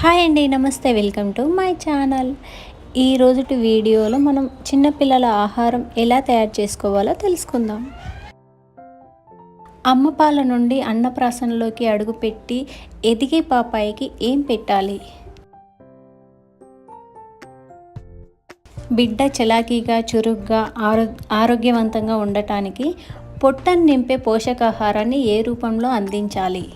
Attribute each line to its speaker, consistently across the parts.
Speaker 1: Hi అండి, నమస్తే. Welcome to my channel. ఈ రోజుటి వీడియోలో మనం చిన్నపిల్లల ఆహారం ఎలా తయారు చేసుకోవాలో తెలుసుకుందాం. అమ్మ పాల నుండి అన్నప్రాసనలోకి అడుగుపెట్టి ఎదిగే పాపాయికి ఏం పెట్టాలి? బిడ్డ చలాకీగా, చురుగ్గా, ఆరోగ్యవంతంగా ఉండటానికి పొట్టను నింపే పోషకాహారాన్ని ఏ రూపంలో అందించాలి?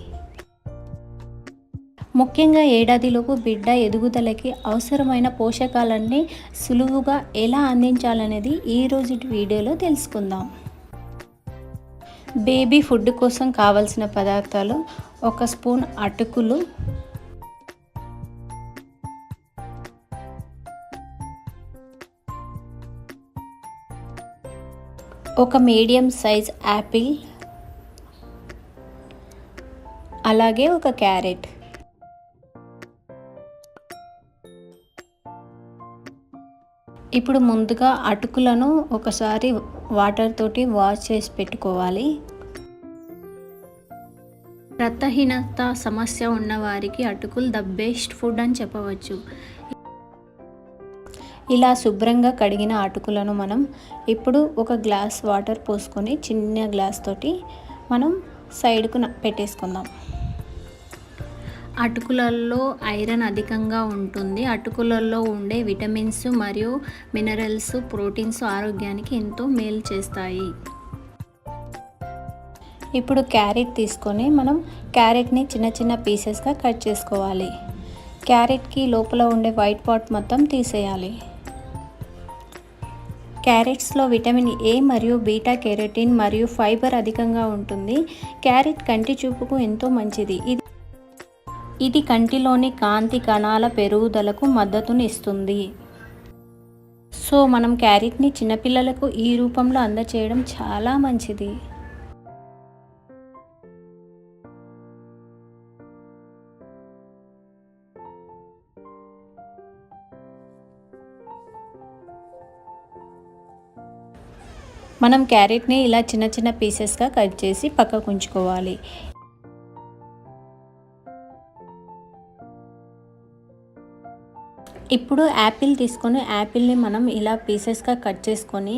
Speaker 1: ముఖ్యంగా ఏడాదిలోపు బిడ్డ ఎదుగుదలకి అవసరమైన పోషకాలన్నీ సులువుగా ఎలా అందించాలనేది ఈ రోజుటి వీడియోలో తెలుసుకుందాం. బేబీ ఫుడ్ కోసం కావలసిన పదార్థాలు: 1 స్పూన్ అటుకులు, 1 మీడియం సైజ్ యాపిల్, అలాగే 1 క్యారెట్. ఇప్పుడు ముందుగా అటుకులను ఒకసారి వాటర్ తోటి వాష్ చేసి పెట్టుకోవాలి. రక్తహీనత సమస్య ఉన్నవారికి అటుకులు ద బెస్ట్ ఫుడ్ అని చెప్పవచ్చు. ఇలా శుభ్రంగా కడిగిన అటుకులను మనం ఇప్పుడు 1 గ్లాస్ వాటర్ పోసుకొని చిన్న గ్లాస్ తోటి మనం సైడ్కు పెట్టేసుకుందాం. అటుకులలో ఐరన్ అధికంగా ఉంటుంది. అటుకులలో ఉండే విటమిన్స్ మరియు మినరల్స్, ప్రోటీన్స్ ఆరోగ్యానికి ఎంతో మేలు చేస్తాయి. ఇప్పుడు క్యారెట్ తీసుకొని మనం క్యారెట్ని చిన్న చిన్న పీసెస్గా కట్ చేసుకోవాలి. క్యారెట్కి లోపల ఉండే వైట్ పార్ట్ మొత్తం తీసేయాలి. క్యారెట్స్లో విటమిన్ ఏ మరియు బీటా కెరోటిన్ మరియు ఫైబర్ అధికంగా ఉంటుంది. క్యారెట్ కంటి చూపుకు ఎంతో మంచిది. ఇది కంటిలోని కాంతి కణాల పెరుగుదలకు మద్దతునిస్తుంది. సో మనం క్యారెట్ని చిన్నపిల్లలకు ఈ రూపంలో అందచేయడం చాలా మంచిది. మనం క్యారెట్ని ఇలా చిన్న చిన్న పీసెస్గా కట్ చేసి పక్కకు ఉంచుకోవాలి. ఇప్పుడు యాపిల్ తీసుకొని యాపిల్ని మనం ఇలా పీసెస్గా కట్ చేసుకొని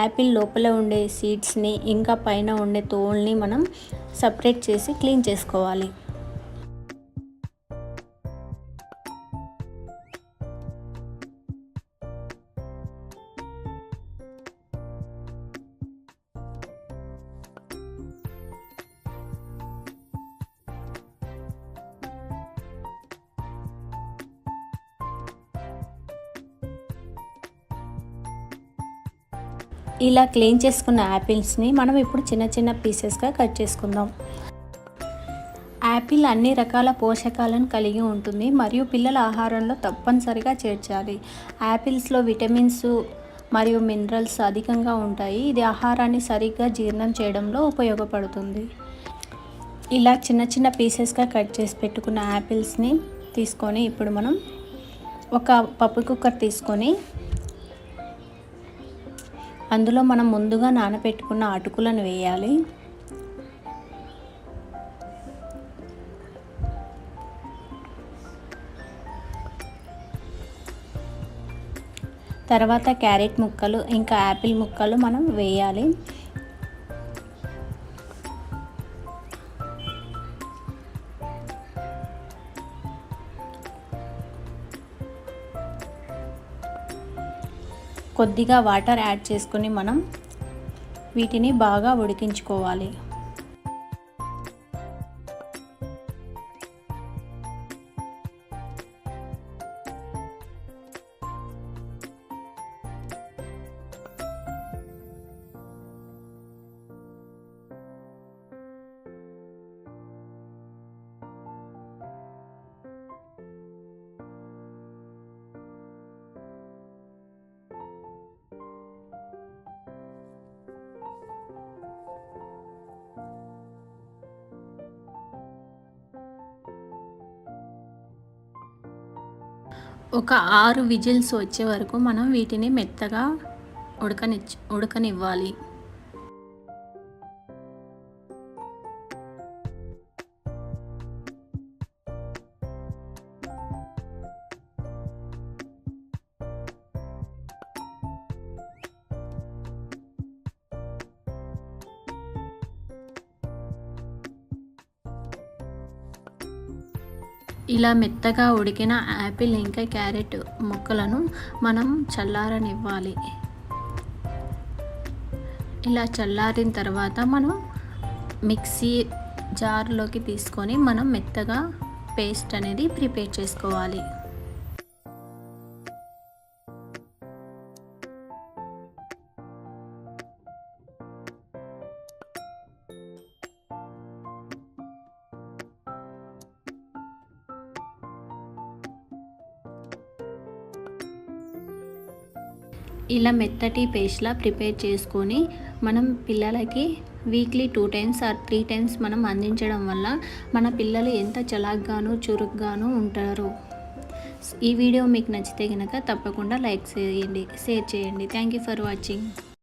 Speaker 1: యాపిల్ లోపల ఉండే సీడ్స్ని ఇంకా పైన ఉండే తోల్ని మనం సపరేట్ చేసి క్లీన్ చేసుకోవాలి. ఇలా క్లీన్ చేసుకున్న యాపిల్స్ని మనం ఇప్పుడు చిన్న చిన్న పీసెస్గా కట్ చేసుకుందాం. యాపిల్ అన్ని రకాల పోషకాలను కలిగి ఉంటుంది మరియు పిల్లల ఆహారంలో తప్పనిసరిగా చేర్చాలి. యాపిల్స్లో విటమిన్స్ మరియు మినరల్స్ అధికంగా ఉంటాయి. ఇది ఆహారాన్ని సరిగ్గా జీర్ణం చేయడంలో ఉపయోగపడుతుంది. ఇలా చిన్న చిన్న పీసెస్గా కట్ చేసి పెట్టుకున్న యాపిల్స్ని తీసుకొని ఇప్పుడు మనం ఒక పప్పు కుక్కర్ తీసుకొని అందులో మనం ముందుగా నానబెట్టుకున్న అటుకులను వేయాలి. తర్వాత క్యారెట్ ముక్కలు ఇంకా యాపిల్ ముక్కలు మనం వేయాలి. కొద్దిగా వాటర్ యాడ్ చేసుకొని మనం వీటిని బాగా ఉడికించుకోవాలి. ఒక 6 విజిల్స్ వచ్చే వరకు మనం వీటిని మెత్తగా ఉడకనివ్వాలి. ఇలా మెత్తగా ఉడికిన యాపిల్ ఇంకా క్యారెట్ ముక్కలను మనం చల్లారనివ్వాలి. ఇలా చల్లారిన తర్వాత మనం మిక్సీ జార్లోకి తీసుకొని మనం మెత్తగా పేస్ట్ అనేది ప్రిపేర్ చేసుకోవాలి. ఇలా మెత్తటి పేస్ట్లా ప్రిపేర్ చేసుకొని మనం పిల్లలకి వీక్లీ 2 టైమ్స్ ఆర్ 3 టైమ్స్ మనం అందించడం వల్ల మన పిల్లలు ఎంత చలాగ్గాను చురుగ్గాను ఉంటారు. ఈ వీడియో మీకు నచ్చితే కనుక తప్పకుండా లైక్ చేయండి, షేర్ చేయండి. Thank you for watching.